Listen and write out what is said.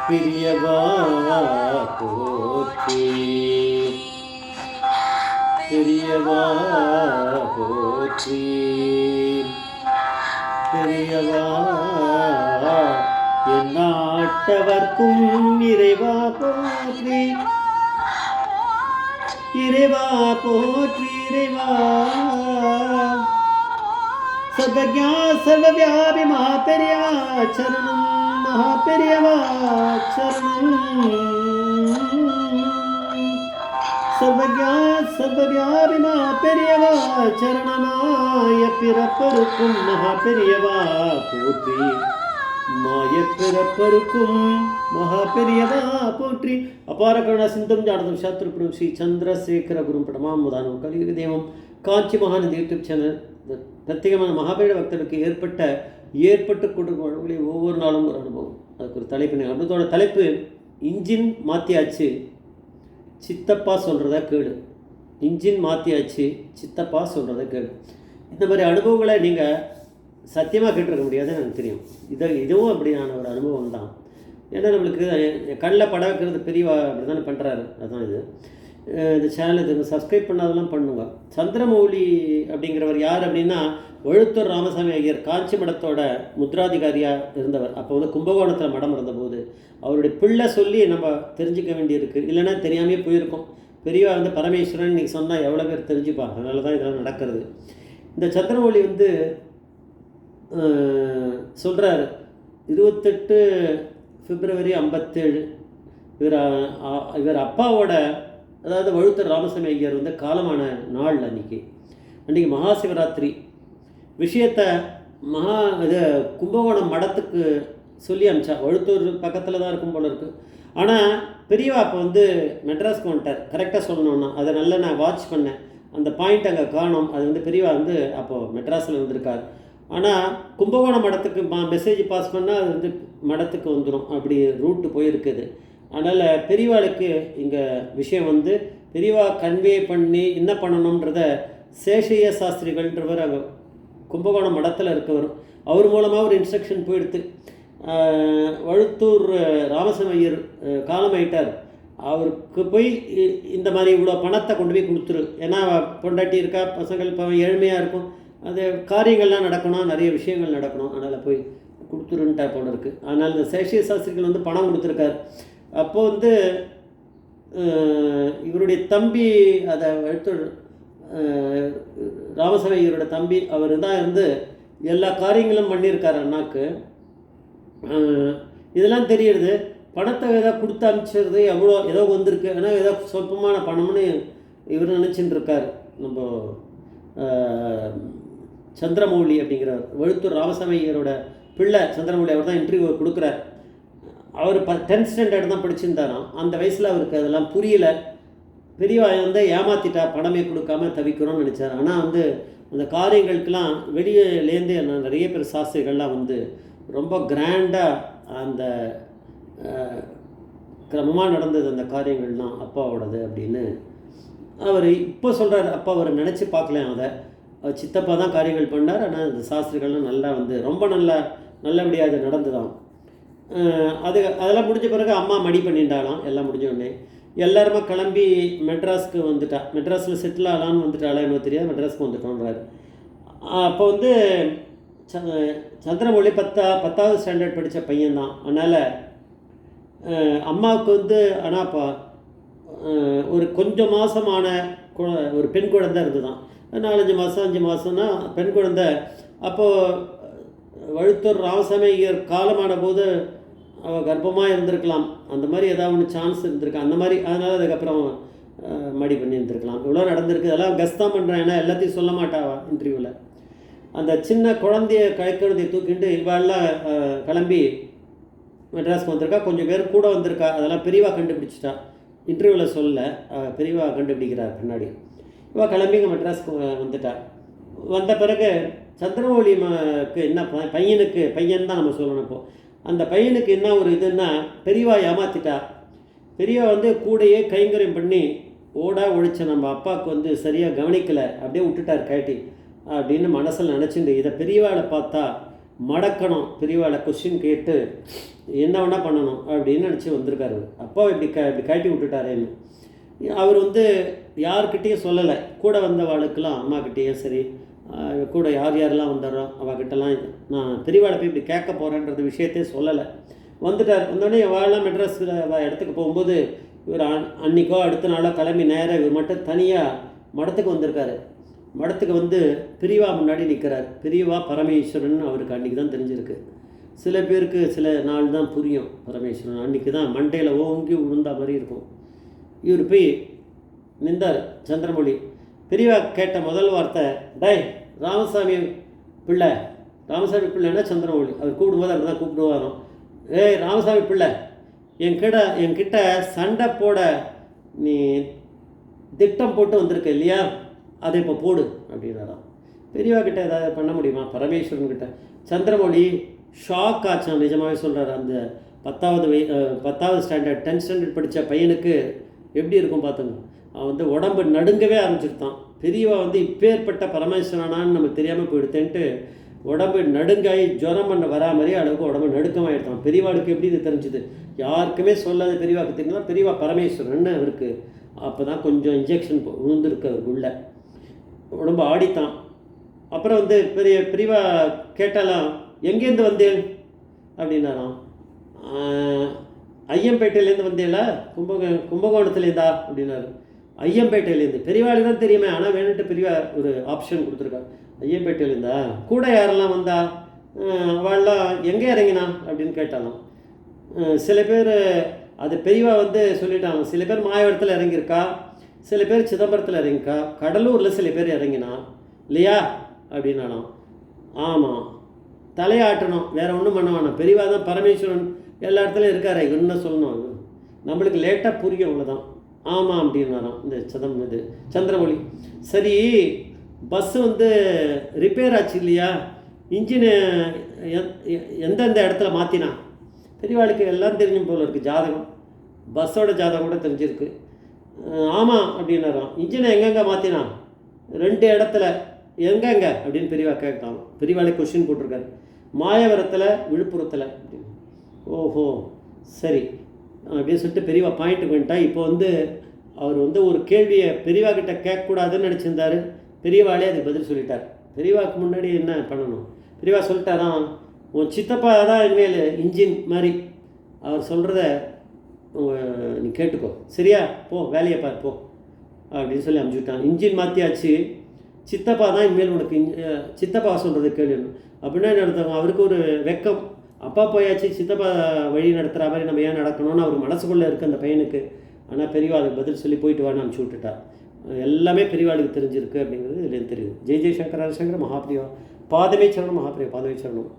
பிரியவா போற்றி பெரியவா போற்றி பெரியவா எந்நாட்டவர்க்கும் இறைவா போற்றி இறைவா போற்றி இறைவா சர்வஜா சர்வவியாபி மகாபெரியவா சரணம் மகாபெரியவா சரணம் சர்வஜா சர்வவியாபி மகாபெரியவா சரணமாய பிறப்பருக்கும் மகாபெரியவா போற்றி மாய பிறப்பருக்கும் மகாபெரியவா போற்றி அபார கருணா சிந்தும் ஜானதம் சாஸ்திரப்படும் ஸ்ரீ சந்திரசேகர குரும் பரமாமுதானம் கலியுக தேவம் காஞ்சி மகாநதி யூடியூப் சேனல் பிரத்யேகமான மகாபெரிய பக்தருக்கு ஏற்பட்டு கொடுக்கக்கூடிய ஒவ்வொரு நாளும் ஒரு அனுபவம். அதுக்கு ஒரு தலைப்பு அனுபவத்தோட தலைப்பு இன்ஜின் மாற்றியாச்சு சித்தப்பா சொல்கிறத கேடு. இன்ஜின் மாற்றியாச்சு சித்தப்பா சொல்கிறத கேடு. இந்த மாதிரி அனுபவங்களை நீங்கள் சத்தியமாக கேட்டிருக்க முடியாதுன்னு எனக்கு தெரியும். இதுவும் அப்படியான ஒரு அனுபவம் தான். ஏன்னா நம்மளுக்கு கண்ணில் பட வைக்கிறது பெரியவா அப்படி தானே பண்ணுறாரு. அதுதான் இது. இந்த சேனல் இதுக்கு சப்ஸ்கிரைப் பண்ணாதெல்லாம் பண்ணுங்க. சந்திரமௌலி அப்படிங்கிறவர் யார் அப்படின்னா வழுத்தூர் ராமசாமி ஐயர் காஞ்சி மடத்தோட முத்ராதிகாரியாக இருந்தவர். அப்போ வந்து கும்பகோணத்தில் மடம் இருந்தபோது அவருடைய பிள்ளை சொல்லி நம்ம தெரிஞ்சிக்க வேண்டியிருக்கு. இல்லைன்னா தெரியாமே போயிருக்கோம். பெரியவா வந்து பரமேஸ்வரன் இன்றைக்கி சொன்னால் எவ்வளோ பேர் தெரிஞ்சுப்பாங்க. அதனால தான் இதெல்லாம் நடக்கிறது. இந்த சந்திரமௌலி வந்து சொல்கிறார் 28 பிப்ரவரி 57 இவர் அப்பாவோட அதாவது வழுத்தூர் ராமசாமி ஐயர் வந்து காலமான நாள் அன்றைக்கி மகாசிவராத்திரி விஷயத்தை கும்பகோணம் மடத்துக்கு சொல்லி அனுப்பிச்சா. வழுத்தூர் பக்கத்தில் தான் இருக்கும் போல இருக்குது. ஆனால் பெரியவா அப்போ வந்து மெட்ராஸ்க்கு வந்துட்டார். கரெக்டாக சொல்லணுன்னா அதை நல்லா நான் வாட்ச் பண்ணேன். அந்த பாயிண்ட் அங்கே காணும். அது வந்து பெரியவா வந்து அப்போது மெட்ராஸில் வந்திருக்கார். ஆனால் கும்பகோணம் மடத்துக்கு மெசேஜ் பாஸ் பண்ணால் அது வந்து மடத்துக்கு வந்துடும். அப்படி ரூட்டு போயிருக்குது. அதனால் பெரியவாளுக்கு இங்கே விஷயம் வந்து பெரியவா கன்வே பண்ணி என்ன பண்ணணுன்றத சேஷைய சாஸ்திரிகள்ன்றவர் அங்கே கும்பகோணம் மடத்தில் இருக்கவர். அவர் மூலமாக ஒரு இன்ஸ்ட்ரக்ஷன் போயிடுத்து. வழுத்தூர் ராமசாமி ஐயர் காலமாயிட்டார். அவருக்கு போய் இந்த மாதிரி இவ்வளோ பணத்தை கொண்டு போய் கொடுத்துரு. ஏன்னா பொண்டாட்டி இருக்கா, பசங்கள் இப்போ ஏழ்மையாக இருக்கும், அது காரியங்கள்லாம் நடக்கணும், நிறைய விஷயங்கள் நடக்கணும். அதனால் போய் கொடுத்துருன்ட்டா போல இருக்குது. அதனால் இந்த சேஷிய சாஸ்திரிகள் வந்து பணம் கொடுத்துருக்கார். அப்போது வந்து இவருடைய தம்பி அதை வழுத்தூர் ராமசாமி ஐயரோட தம்பி அவர் தான் இருந்து எல்லா காரியங்களும் பண்ணியிருக்கார் அண்ணாக்கு. இதெல்லாம் தெரியுது. பணத்தை ஏதாவது கொடுத்து அனுப்பிச்சிடுறது ஏதோ வந்திருக்கு. ஆனால் ஏதோ சொற்பமான பணம்னு இவர் நினச்சின்னு இருக்கார். நம்ம சந்திரமௌலி அப்படிங்கிறவர் வழுத்தூர் ராமசாமி ஐயரோட பிள்ளை சந்திரமௌலி அவர் தான் இன்டர்வியூ கொடுக்குறார். அவர் 10th ஸ்டாண்டர்ட் தான் படிச்சிருந்தாராம். அந்த வயசில் அவருக்கு அதெல்லாம் புரியலை. பெரியவா வந்து ஏமாற்றிட்டா, பணமே கொடுக்காம தவிக்கிறோன்னு நினச்சார். ஆனால் வந்து அந்த காரியங்களுக்கெல்லாம் வெளியிலேருந்து நிறைய பேர் சாஸ்திரிகள்லாம் வந்து ரொம்ப கிராண்டாக அந்த கிரமமாக நடந்தது அந்த காரியங்கள்லாம் அப்பாவோடது அப்படின்னு அவர் இப்போ சொல்கிறார். அப்பா அவர் நினச்சி பார்க்கலாம். அதை சித்தப்பா தான் காரியங்கள் பண்ணார். ஆனால் அந்த சாஸ்திரிகள்லாம் நல்லா வந்து ரொம்ப நல்லபடியாக அது நடந்துதான். அதெல்லாம் முடிஞ்ச பிறகு அம்மா மடி பண்ணிட்டாலாம். எல்லாம் முடிஞ்ச உடனே எல்லாருமே கிளம்பி மெட்ராஸ்க்கு வந்துட்டா. மெட்ராஸில் செட்டில் ஆகலான்னு வந்துட்டாளா என்ன தெரியாது. மெட்ராஸ்க்கு வந்துட்டோன்றாரு. அப்போ வந்து சந்திரமௌலி 10th ஸ்டாண்டர்ட் படித்த பையன்தான். அதனால் அம்மாவுக்கு வந்து ஆனால் அப்போ ஒரு கொஞ்சம் மாதமான ஒரு பெண் குழந்தை இருந்துதான். 4-5 மாதம் 5 மாதம்னா பெண் குழந்தை. அப்போது வழுத்தூர் ராமசாமி ஐயர் காலமான போது அவள் கர்ப்பமாக இருந்திருக்கலாம். அந்த மாதிரி ஏதாவது ஒன்று சான்ஸ் இருந்திருக்கு அந்த மாதிரி. அதனால் அதுக்கப்புறம் மடி பண்ணி இருந்திருக்கலாம். இவ்வளோ நடந்திருக்கு. அதெல்லாம் கஸ் தான் பண்ணுறேன். ஏன்னா எல்லாத்தையும் சொல்ல மாட்டாவா இன்டர்வியூவில். அந்த சின்ன கைக்குழந்தையை தூக்கிட்டு இவாளெல்லாம் கிளம்பி மெட்ராஸ்க்கு வந்திருக்கா. கொஞ்சம் பேர் கூட வந்திருக்கா. அதெல்லாம் பெரியவா கண்டுபிடிச்சிட்டா. இன்டர்வியூவில் சொல்ல பெரியவா கண்டுபிடிக்கிறார் பின்னாடி. இவள் கிளம்பி இங்கே மெட்ராஸ்க்கு வந்துட்டா. வந்த பிறகு சந்திரமௌலிக்கு என்ன பையன் தான் நம்ம சொல்லணும். இப்போது அந்த பையனுக்கு என்ன ஒரு இதுன்னா பெரியவா ஏமாற்றிட்டா. பெரியவா வந்து கூடையே கைங்கரியம் பண்ணி ஒழிச்ச நம்ம அப்பாவுக்கு வந்து சரியாக கவனிக்கலை, அப்படியே விட்டுட்டார் கேட்டி அப்படின்னு மனசில் நினச்சிட்டு இதை பெரியவாளை பார்த்தா மடக்கணும், பெரியவாளை கொஸ்டின் கேட்டு என்ன வேணால் பண்ணணும் அப்படின்னு நினச்சி வந்திருக்காரு. அப்பா இப்படி இப்படி கட்டி விட்டுட்டாரேன்னு அவர் வந்து யார்கிட்டையும் சொல்லலை. கூட வந்தவாளுக்கெல்லாம் அம்மாக்கிட்டேயும் சரி, கூட யார் யாரெல்லாம் வந்தாரோ அவகிட்டலாம் நான் பெரியவாளை போய் இப்படி கேட்க போகிறேன்றது விஷயத்தையே சொல்லலை. வந்துட்டார். வந்தோடனே வாழலாம் மெட்ராஸில் இடத்துக்கு போகும்போது இவர் அன்றைக்கோ அடுத்த நாளோ கிளம்பி நேராக இவர் மட்டும் தனியாக மடத்துக்கு வந்திருக்காரு. மடத்துக்கு வந்து பெரியவா முன்னாடி நிற்கிறார். பெரியவா பரமேஸ்வரன் அவருக்கு அன்றைக்கி தான் தெரிஞ்சிருக்கு. சில பேருக்கு சில நாள் தான் புரியும் பரமேஸ்வரன். அன்றைக்கி தான் மண்டையில் ஓங்கி விழுந்தா மாதிரி இருக்கும். இவர் போய் நின்றார். சந்திரமொழி பெரியவா கேட்ட முதல் வார்த்தை, டேய் ராமசாமி பிள்ளை. ராமசாமி பிள்ளைன்னா சந்திரமொழி. அவர் கூப்பிடும்போது அப்படி தான் கூப்பிடுவாரோ. ஏய் ராமசாமி பிள்ளை, என்கிட்ட சண்டை போட நீ திட்டம் போட்டு வந்திருக்க இல்லையா, அதை இப்போ போடு அப்படின்னாராம். பெரியவா கிட்ட ஏதாவது பண்ண முடியுமா பரமேஸ்வரன்கிட்ட? சந்திரமொழி ஷாக் ஆச்சான். நிஜமாகவே சொல்கிறார். அந்த 10வது ஸ்டாண்டர்ட் 10th ஸ்டாண்டர்ட் படித்த பையனுக்கு எப்படி இருக்கும் பார்த்துங்க. அவன் வந்து உடம்பு நடுங்கவே ஆரம்பிச்சிருத்தான். பெரியவா வந்து இப்பேற்பட்ட பரமேஸ்வரனான்னு நமக்கு தெரியாமல் போயிடுத்தேன்ட்டு உடம்பு நடுங்காய் ஜுரம் பண்ண வரா மாதிரி அளவுக்கு உடம்பு நடுக்கமாகிடுத்தான். பெரியவாளுக்கு எப்படி இது தெரிஞ்சுது? யாருக்குமே சொல்லாத பெரியவாக்கு தெரியுமா? பெரியவா பரமேஸ்வரன் அவருக்கு அப்போ தான் கொஞ்சம் இன்ஜெக்ஷன் விழுந்துருக்கு அவருக்குள்ள. உடம்பு ஆடித்தான். அப்புறம் வந்து பெரியவா கேட்டாலாம், எங்கேருந்து வந்தேன் அப்படின்னாராம். ஐயம்பேட்டையிலேருந்து வந்தேல, கும்பகோணத்துலேருந்தா அப்படின்னாரு. ஐயம்பேட்டையிலேருந்து. பெரியவாளுக்கு தான் தெரியுமே, ஆனால் வேணுன்ட்டு பெரியவா ஒரு ஆப்ஷன் கொடுத்துருக்காரு. ஐயம்பேட்டையிலேருந்தா? கூட யாரெல்லாம் வந்தா? அவள்லாம் எங்கே இறங்கினா அப்படின்னு கேட்டாலாம். சில பேர் அது பெரியவா வந்து சொல்லிட்டாங்க. சில பேர் மாயவரத்தில் இறங்கியிருக்கா, சில பேர் சிதம்பரத்தில் இறங்கிக்கா, கடலூரில் சில பேர் இறங்கினா இல்லையா அப்படின்னாலாம். ஆமாம், தலையாட்டணும், வேறு ஒன்றும் பண்ண வேணாம். பெரியவா தான் பரமேஸ்வரன் எல்லா இடத்துலையும் இருக்காரு, என்ன சொல்லணும், அது நம்மளுக்கு லேட்டாக புரியும், அவ்வளோதான். ஆமாம் அப்படின்னாராம் இந்த சந்திரமொழி. சரி, பஸ்ஸு வந்து ரிப்பேர் ஆச்சு இல்லையா, இன்ஜினு எந்தெந்த இடத்துல மாற்றினா? பெரியவாளுக்கு எல்லாம் தெரிஞ்சும் போல இருக்குது, ஜாதகம், பஸ்ஸோட ஜாதகம் கூட தெரிஞ்சிருக்கு. ஆமாம் அப்படின்னாராம். இன்ஜினை எங்கெங்கே மாற்றினா? 2 இடத்துல. எங்கெங்க அப்படின்னு பெரியவா கேட்டாங்க. பெரியவாளை கொஸ்டின் போட்டிருக்காரு. மாயவரத்தில், விழுப்புரத்தில் அப்படின்னு. ஓஹோ சரி அப்படின்னு சொல்லிட்டு பெரியவா பாயிண்ட்டு பண்ணிட்டா. இப்போ வந்து அவர் வந்து ஒரு கேள்வியை பெரியவா கிட்ட கேட்கக்கூடாதுன்னு நினச்சிருந்தார். பெரியவாளே அதுக்கு பதில் சொல்லிட்டார். பெரியவாக்கு முன்னாடி என்ன பண்ணணும்? பெரியவா சொல்லிட்டாராம், உன் சித்தப்பா தான் இனிமேல் இன்ஜின் மாதிரி, அவர் சொல்கிறத நீ கேட்டுக்கோ, சரியா, போ வேலையை பார் போ அப்படின்னு சொல்லி அனுப்பிச்சுட்டான். இன்ஜின் மாற்றியாச்சு, சித்தப்பா தான் இனிமேல் உனக்கு சித்தப்பா சொல்கிறது கேளுன்னு. அப்படின்னா என்ன நடத்துவாங்க? அவருக்கு ஒரு வெக்கம். அப்பா போயாச்சு, சித்தப்பா வழி நடத்துகிற மாதிரி நம்ம ஏன் நடக்கணும்னு அவர் மனசுக்குள்ளே இருக்குது அந்த பையனுக்கு. ஆனால் பெரியவா அதுக்கு பதில் சொல்லி போயிட்டு வான்னு அனுப்பிச்சி விட்டுட்டா. எல்லாமே பெரியவாளுக்கு தெரிஞ்சிருக்கு அப்படிங்கிறது இதுலேருந்து தெரியுது. ஜெய் ஜெய் சங்கர சங்கர மகாபிரியா பாதமே சரணம், மகாபிரியா பாதமே சரணம்.